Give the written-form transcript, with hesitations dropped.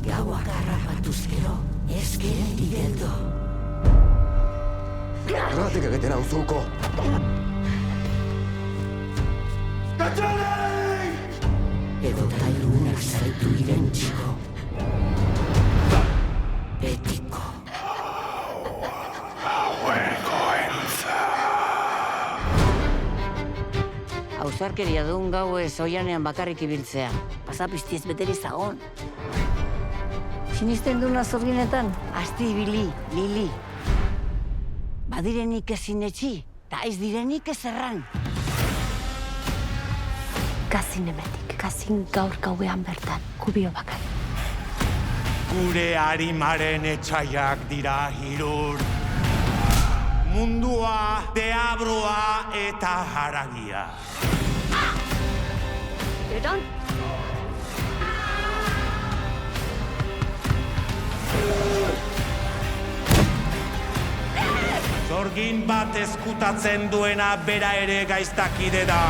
Gauak harrapatuz gero, ez gereti geldo. Erratek egiten hau zuko! Katxalei! Edo tailunak zaitu irentziko. Betiko. Ausarkeria duen gauez oianean bakarrik ibiltzea. Pasapiztiez beteri zagon. Sinisten duna zorginetan, asti ibili, lili. Badirenik ezin etxi, eta ez direnik ez erran. Gazin emetik, gazin gaur gauean bertan, kubio bakar. Gure arimaren etxaiak dira hirur. Mundua, deabroa eta haragia. Eran? Zorgin bat eskutatzen duena bera ere gaiztakide da.